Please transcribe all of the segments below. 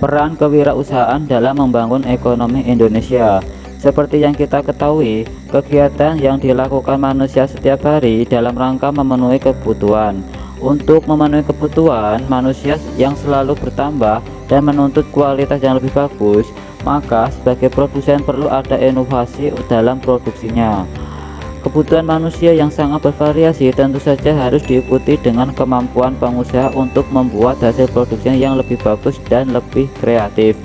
Peran kewirausahaan dalam membangun ekonomi Indonesia. Seperti yang kita ketahui, kegiatan yang dilakukan manusia setiap hari dalam rangka memenuhi kebutuhan. Untuk memenuhi kebutuhan manusia yang selalu bertambah dan menuntut kualitas yang lebih bagus, maka sebagai produsen perlu ada inovasi dalam produksinya. Kebutuhan manusia yang sangat bervariasi tentu saja harus diikuti dengan kemampuan pengusaha untuk membuat hasil produksinya yang lebih bagus dan lebih kreatif.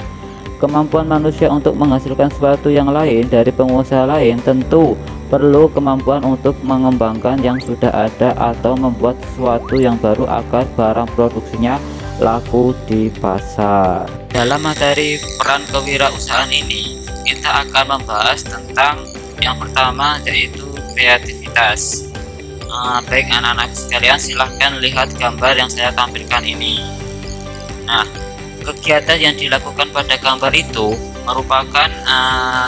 Kemampuan manusia untuk menghasilkan sesuatu yang lain dari pengusaha lain tentu perlu kemampuan untuk mengembangkan yang sudah ada atau membuat sesuatu yang baru agar barang produksinya laku di pasar. Dalam materi peran kewirausahaan ini, kita akan membahas tentang yang pertama, yaitu kreativitas. Baik anak-anak sekalian, silahkan lihat gambar yang saya tampilkan ini. Nah, kegiatan yang dilakukan pada gambar itu merupakan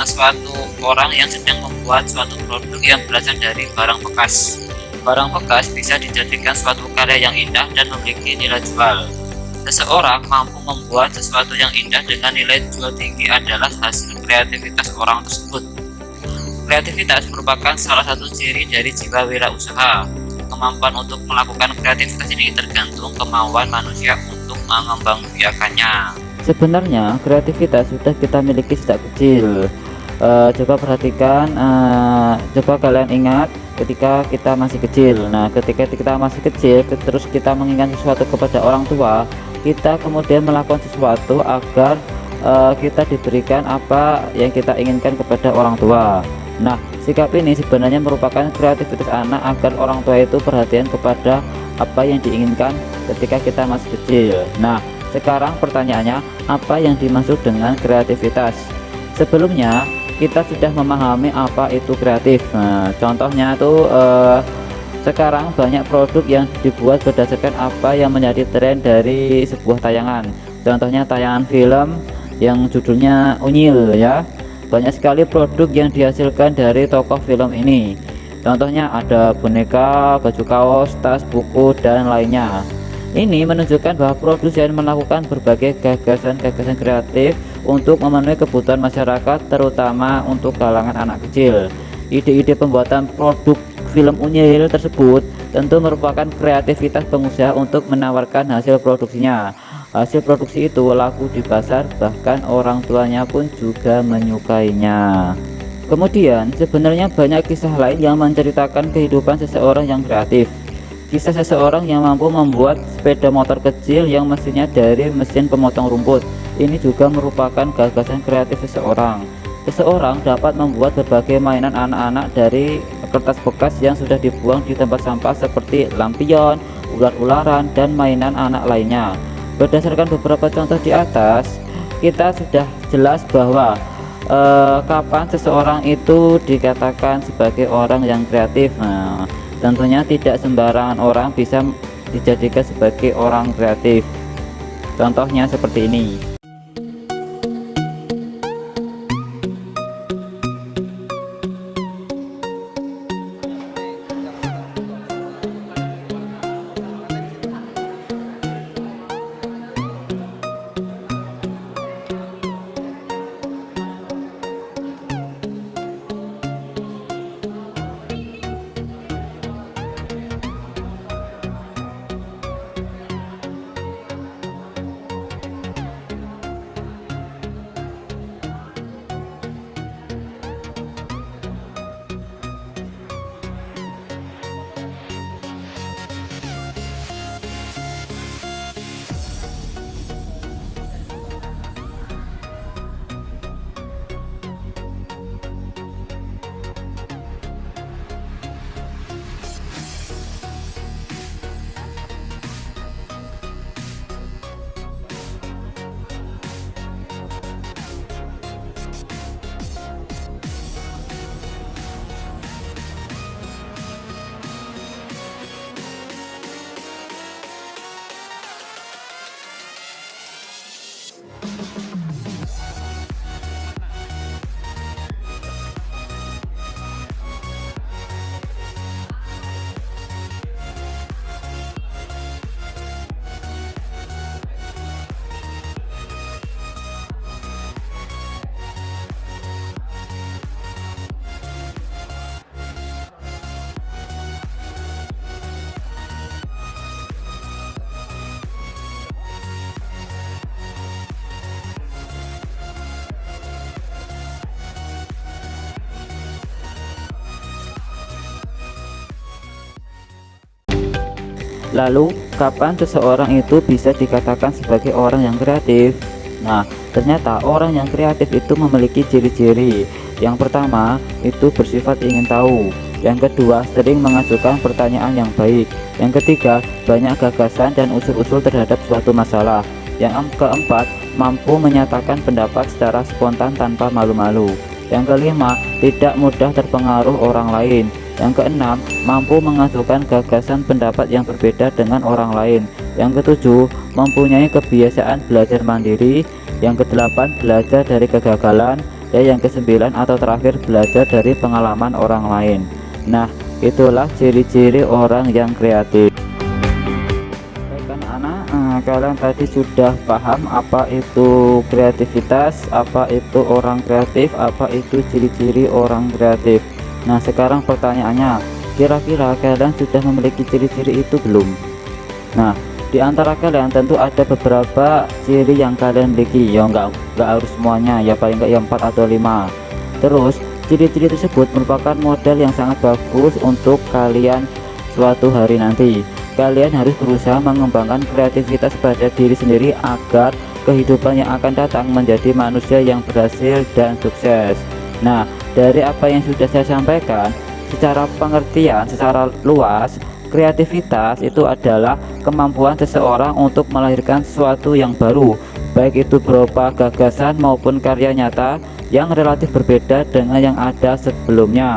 suatu orang yang sedang membuat suatu produk yang berasal dari barang bekas. Barang bekas bisa dijadikan suatu karya yang indah dan memiliki nilai jual. Seseorang mampu membuat sesuatu yang indah dengan nilai jual tinggi adalah hasil kreativitas orang tersebut. Kreativitas merupakan salah satu ciri dari jiwa wirausaha. Kemampuan untuk melakukan kreativitas ini tergantung kemauan manusia untuk mengembangbiakannya. Sebenarnya kreativitas sudah kita miliki sejak kecil. Coba perhatikan, coba kalian ingat ketika kita masih kecil. Nah, ketika kita masih kecil, terus kita menginginkan sesuatu kepada orang tua, kita kemudian melakukan sesuatu agar kita diberikan apa yang kita inginkan kepada orang tua. Nah, sikap ini sebenarnya merupakan kreativitas anak agar orang tua itu perhatian kepada apa yang diinginkan ketika kita masih kecil. Nah, sekarang pertanyaannya, apa yang dimaksud dengan kreativitas? Sebelumnya kita sudah memahami apa itu kreatif. Nah, contohnya itu sekarang banyak produk yang dibuat berdasarkan apa yang menjadi tren dari sebuah tayangan. Contohnya tayangan film yang judulnya Unyil ya. Banyak sekali produk yang dihasilkan dari tokoh film ini. Contohnya ada boneka, baju kaos, tas, buku, dan lainnya. Ini menunjukkan bahwa produsen melakukan berbagai gagasan-gagasan kreatif untuk memenuhi kebutuhan masyarakat, terutama untuk kalangan anak kecil. Ide-ide pembuatan produk film Unyil tersebut tentu merupakan kreativitas pengusaha untuk menawarkan hasil produksinya. Hasil produksi itu laku di pasar, bahkan orang tuanya pun juga menyukainya. Kemudian sebenarnya banyak kisah lain yang menceritakan kehidupan seseorang yang kreatif. Kisah seseorang yang mampu membuat sepeda motor kecil yang mesinnya dari mesin pemotong rumput. Ini juga merupakan gagasan kreatif seseorang. Seseorang dapat membuat berbagai mainan anak-anak dari kertas bekas yang sudah dibuang di tempat sampah seperti lampion, ular-ularan, dan mainan anak lainnya. Berdasarkan beberapa contoh di atas, kita sudah jelas bahwa kapan seseorang itu dikatakan sebagai orang yang kreatif. Nah, tentunya tidak sembarangan orang bisa dijadikan sebagai orang kreatif. Contohnya seperti ini. Lalu, kapan seseorang itu bisa dikatakan sebagai orang yang kreatif? Nah, ternyata orang yang kreatif itu memiliki ciri-ciri. Yang pertama, itu bersifat ingin tahu. Yang kedua, sering mengajukan pertanyaan yang baik. Yang ketiga, banyak gagasan dan usul-usul terhadap suatu masalah. Yang keempat, mampu menyatakan pendapat secara spontan tanpa malu-malu. Yang kelima, tidak mudah terpengaruh orang lain. Yang keenam, mampu mengajukan gagasan pendapat yang berbeda dengan orang lain. Yang ketujuh, mempunyai kebiasaan belajar mandiri. Yang kedelapan, belajar dari kegagalan. Dan yang kesembilan atau terakhir, belajar dari pengalaman orang lain. Nah, itulah ciri-ciri orang yang kreatif. Baik anak-anak, kalian tadi sudah paham apa itu kreativitas, apa itu orang kreatif, apa itu ciri-ciri orang kreatif. Nah, sekarang pertanyaannya, kira-kira kalian sudah memiliki ciri-ciri itu belum? Nah, di antara kalian tentu ada beberapa ciri yang kalian miliki, ya enggak harus semuanya, ya paling enggak ya 4 atau 5. Terus, ciri-ciri tersebut merupakan modal yang sangat bagus untuk kalian suatu hari nanti. Kalian harus berusaha mengembangkan kreativitas pada diri sendiri agar kehidupan yang akan datang menjadi manusia yang berhasil dan sukses. Nah, dari apa yang sudah saya sampaikan, secara pengertian secara luas, kreativitas itu adalah kemampuan seseorang untuk melahirkan sesuatu yang baru, baik itu berupa gagasan maupun karya nyata yang relatif berbeda dengan yang ada sebelumnya.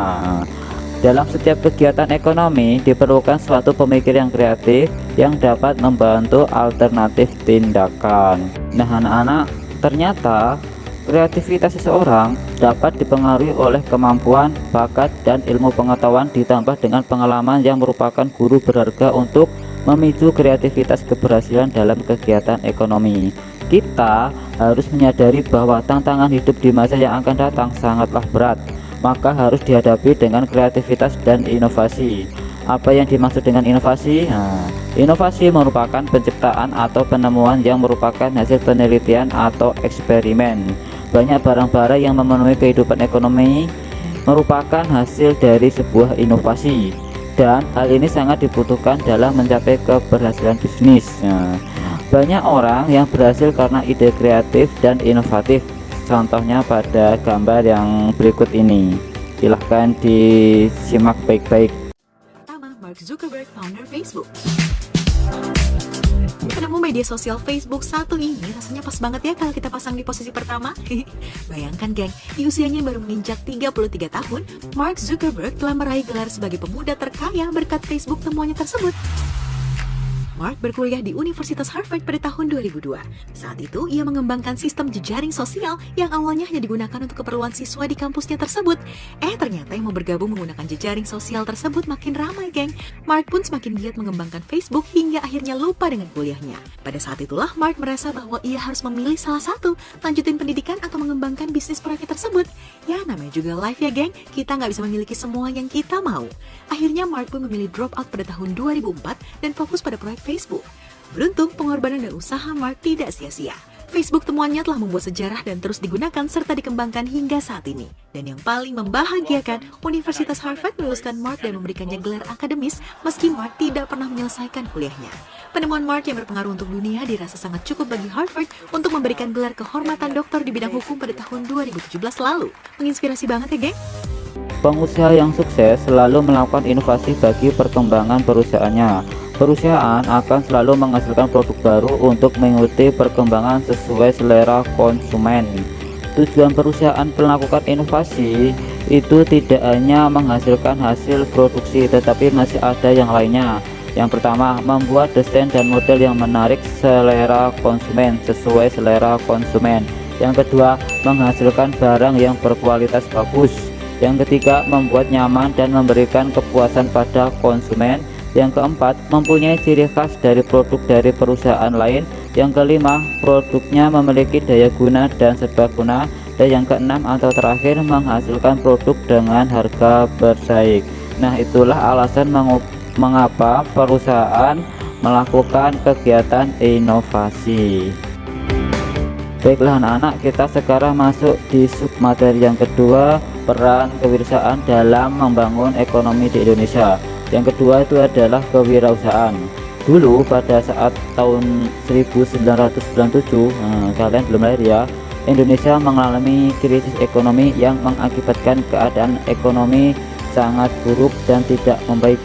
Dalam setiap kegiatan ekonomi diperlukan suatu pemikir yang kreatif yang dapat membantu alternatif tindakan. Nah anak-anak, ternyata kreativitas seseorang dapat dipengaruhi oleh kemampuan, bakat, dan ilmu pengetahuan ditambah dengan pengalaman yang merupakan guru berharga untuk memicu kreativitas keberhasilan dalam kegiatan ekonomi. Kita harus menyadari bahwa tantangan hidup di masa yang akan datang sangatlah berat, maka harus dihadapi dengan kreativitas dan inovasi. Apa yang dimaksud dengan inovasi? Nah, inovasi merupakan penciptaan atau penemuan yang merupakan hasil penelitian atau eksperimen. Banyak barang-barang yang memenuhi kehidupan ekonomi merupakan hasil dari sebuah inovasi, dan hal ini sangat dibutuhkan dalam mencapai keberhasilan bisnis. Nah, banyak orang yang berhasil karena ide kreatif dan inovatif. Contohnya pada gambar yang berikut ini. Silahkan disimak baik-baik. Mark Zuckerberg, founder Facebook. Penemu media sosial Facebook satu ini rasanya pas banget ya kalau kita pasang di posisi pertama. Bayangkan geng, di usianya baru menginjak 33 tahun, Mark Zuckerberg telah meraih gelar sebagai pemuda terkaya berkat Facebook temuannya tersebut. Mark berkuliah di Universitas Harvard pada tahun 2002. Saat itu, ia mengembangkan sistem jejaring sosial yang awalnya hanya digunakan untuk keperluan siswa di kampusnya tersebut. Ternyata yang mau bergabung menggunakan jejaring sosial tersebut makin ramai, geng. Mark pun semakin giat mengembangkan Facebook hingga akhirnya lupa dengan kuliahnya. Pada saat itulah, Mark merasa bahwa ia harus memilih salah satu, lanjutin pendidikan atau mengembangkan bisnis proyek tersebut. Ya, namanya juga live ya, geng. Kita nggak bisa memiliki semua yang kita mau. Akhirnya, Mark pun memilih drop out pada tahun 2004 dan fokus pada proyek Facebook. Beruntung, pengorbanan dan usaha Mark tidak sia-sia. Facebook temuannya telah membuat sejarah dan terus digunakan serta dikembangkan hingga saat ini. Dan yang paling membahagiakan, Universitas Harvard meluluskan Mark dan memberikannya gelar akademis meski Mark tidak pernah menyelesaikan kuliahnya. Penemuan Mark yang berpengaruh untuk dunia dirasa sangat cukup bagi Harvard untuk memberikan gelar kehormatan doktor di bidang hukum pada tahun 2017 lalu. Menginspirasi banget ya, geng? Pengusaha yang sukses selalu melakukan inovasi bagi perkembangan perusahaannya. Perusahaan akan selalu menghasilkan produk baru untuk mengikuti perkembangan sesuai selera konsumen. Tujuan perusahaan melakukan inovasi itu tidak hanya menghasilkan hasil produksi, tetapi masih ada yang lainnya. Yang pertama, membuat desain dan model yang menarik selera konsumen sesuai selera konsumen. Yang kedua, menghasilkan barang yang berkualitas bagus. Yang ketiga, membuat nyaman dan memberikan kepuasan pada konsumen. Yang keempat, mempunyai ciri khas dari produk dari perusahaan lain. Yang kelima, produknya memiliki daya guna dan serbaguna. Dan yang keenam atau terakhir, menghasilkan produk dengan harga bersaing. Nah, itulah alasan mengapa perusahaan melakukan kegiatan inovasi. Baiklah anak-anak, kita sekarang masuk di submateri yang kedua, peran kewirausahaan dalam membangun ekonomi di Indonesia. Yang kedua itu adalah kewirausahaan. Dulu pada saat tahun 1997, kalian belum lahir ya, Indonesia mengalami krisis ekonomi yang mengakibatkan keadaan ekonomi sangat buruk dan tidak membaik.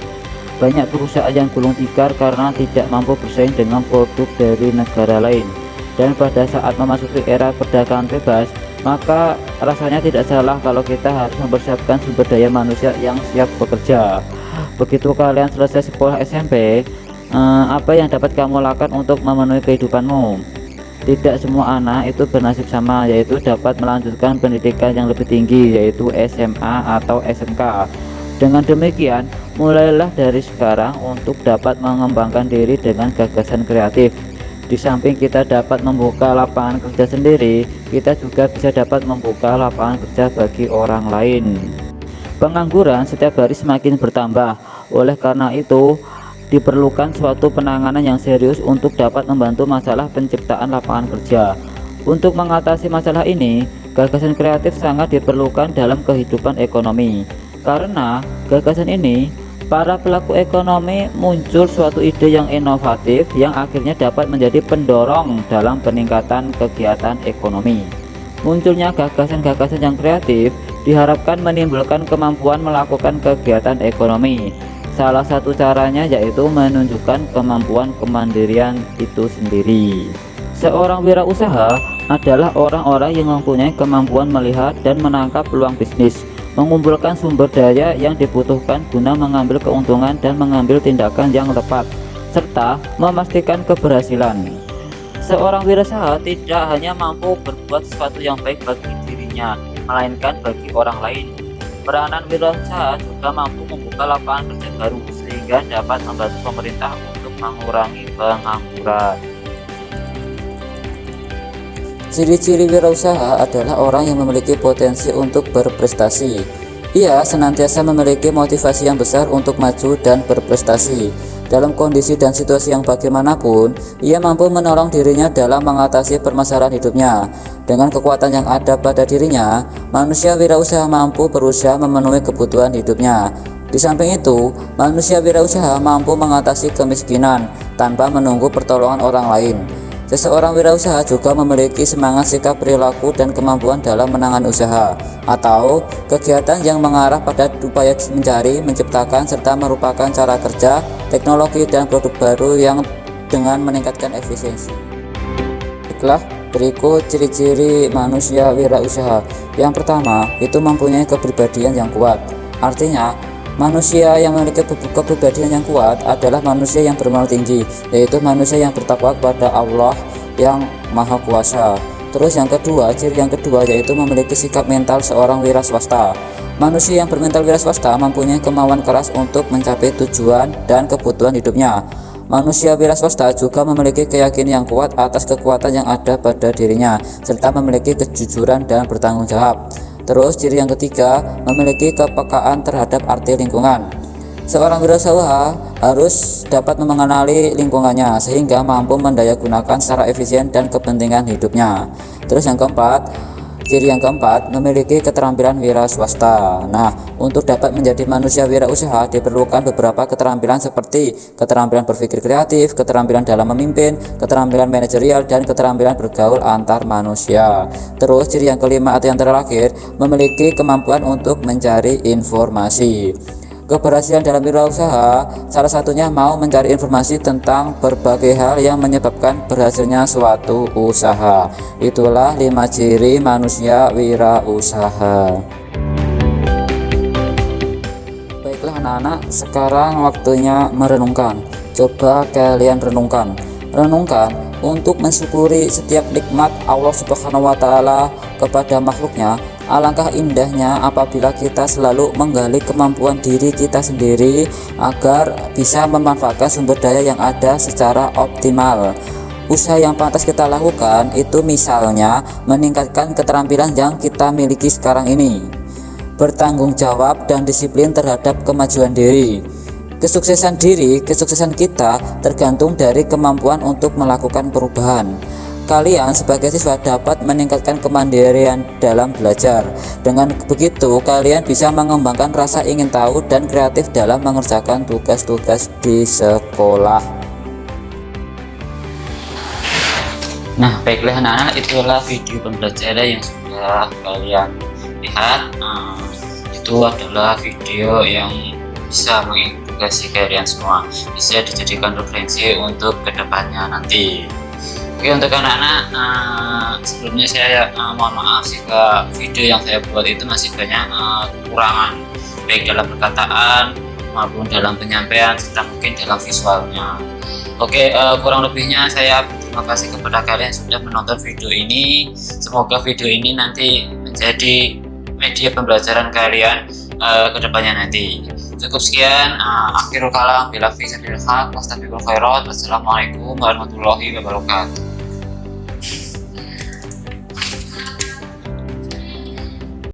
Banyak perusahaan yang gulung tikar karena tidak mampu bersaing dengan produk dari negara lain. Dan pada saat memasuki era perdagangan bebas, maka rasanya tidak salah kalau kita harus mempersiapkan sumber daya manusia yang siap bekerja. Begitu kalian selesai sekolah SMP, apa yang dapat kamu lakukan untuk memenuhi kehidupanmu? Tidak semua anak itu bernasib sama, yaitu dapat melanjutkan pendidikan yang lebih tinggi, yaitu SMA atau SMK. Dengan demikian, mulailah dari sekarang untuk dapat mengembangkan diri dengan gagasan kreatif. Di samping kita dapat membuka lapangan kerja sendiri, kita juga bisa dapat membuka lapangan kerja bagi orang lain. Pengangguran setiap hari semakin bertambah. Oleh karena itu, diperlukan suatu penanganan yang serius untuk dapat membantu masalah penciptaan lapangan kerja. Untuk mengatasi masalah ini, gagasan kreatif sangat diperlukan dalam kehidupan ekonomi. Karena gagasan ini, para pelaku ekonomi muncul suatu ide yang inovatif yang akhirnya dapat menjadi pendorong dalam peningkatan kegiatan ekonomi. Munculnya gagasan-gagasan yang kreatif diharapkan menimbulkan kemampuan melakukan kegiatan ekonomi. Salah satu caranya yaitu menunjukkan kemampuan kemandirian itu sendiri. Seorang wirausaha adalah orang-orang yang mempunyai kemampuan melihat dan menangkap peluang bisnis, mengumpulkan sumber daya yang dibutuhkan guna mengambil keuntungan dan mengambil tindakan yang tepat, serta memastikan keberhasilan. Seorang wirausaha tidak hanya mampu berbuat sesuatu yang baik bagi dirinya, melainkan bagi orang lain. Peranan wirausaha juga mampu membuka lapangan kerja baru sehingga dapat membantu pemerintah untuk mengurangi pengangguran. Ciri-ciri wirausaha adalah orang yang memiliki potensi untuk berprestasi. Ia senantiasa memiliki motivasi yang besar untuk maju dan berprestasi. Dalam kondisi dan situasi yang bagaimanapun, ia mampu menolong dirinya dalam mengatasi permasalahan hidupnya. Dengan kekuatan yang ada pada dirinya, manusia wirausaha mampu berusaha memenuhi kebutuhan hidupnya. Di samping itu, manusia wirausaha mampu mengatasi kemiskinan tanpa menunggu pertolongan orang lain. Seseorang wirausaha juga memiliki semangat sikap perilaku dan kemampuan dalam menangani usaha atau kegiatan yang mengarah pada upaya mencari, menciptakan, serta merupakan cara kerja, teknologi, dan produk baru yang dengan meningkatkan efisiensi. Baiklah, berikut ciri-ciri manusia wirausaha. Yang pertama, itu mempunyai kepribadian yang kuat. Artinya, manusia yang memiliki kepribadian yang kuat adalah manusia yang bermoral tinggi, yaitu manusia yang bertakwa kepada Allah yang Maha Kuasa. Terus yang kedua, ciri yang kedua yaitu memiliki sikap mental seorang wira swasta. Manusia yang bermental wira swasta mempunyai kemauan keras untuk mencapai tujuan dan kebutuhan hidupnya. Manusia wira swasta juga memiliki keyakinan yang kuat atas kekuatan yang ada pada dirinya, serta memiliki kejujuran dan bertanggung jawab. Terus ciri yang ketiga, memiliki kepekaan terhadap arti lingkungan. Seorang wirausaha harus dapat mengenali lingkungannya sehingga mampu mendayagunakan secara efisien dan kepentingan hidupnya. Terus yang keempat, ciri yang keempat, memiliki keterampilan wira swasta. Nah, untuk dapat menjadi manusia wirausaha diperlukan beberapa keterampilan seperti keterampilan berpikir kreatif, keterampilan dalam memimpin, keterampilan manajerial, dan keterampilan bergaul antar manusia. Terus ciri yang kelima atau yang terakhir, memiliki kemampuan untuk mencari informasi. Keberhasilan dalam wirausaha salah satunya mau mencari informasi tentang berbagai hal yang menyebabkan berhasilnya suatu usaha. Itulah 5 ciri manusia wirausaha. Baiklah anak-anak, sekarang waktunya merenungkan. Coba kalian renungkan untuk mensyukuri setiap nikmat Allah Subhanahu wa Ta'ala kepada makhluknya. Alangkah indahnya apabila kita selalu menggali kemampuan diri kita sendiri agar bisa memanfaatkan sumber daya yang ada secara optimal. Usaha yang pantas kita lakukan itu misalnya meningkatkan keterampilan yang kita miliki sekarang ini, bertanggung jawab dan disiplin terhadap kemajuan diri. Kesuksesan kita tergantung dari kemampuan untuk melakukan perubahan. Kalian sebagai siswa dapat meningkatkan kemandirian dalam belajar. Dengan begitu, kalian bisa mengembangkan rasa ingin tahu dan kreatif dalam mengerjakan tugas-tugas di sekolah. Nah, baiklah anak-anak, itulah video pembelajaran yang sudah kalian lihat. Itu adalah video yang bisa mengedukasi kalian semua, bisa dijadikan referensi untuk kedepannya nanti. Oke, untuk anak-anak, sebelumnya saya mohon maaf jika video yang saya buat itu masih banyak kekurangan, baik dalam perkataan maupun dalam penyampaian serta mungkin dalam visualnya. Oke, kurang lebihnya saya terima kasih kepada kalian yang sudah menonton video ini. Semoga video ini nanti menjadi media pembelajaran kalian kedepannya nanti. Cukup sekian, akhirul kalam, bila fi sabilillah, wassalamualaikum warahmatullahi wabarakatuh.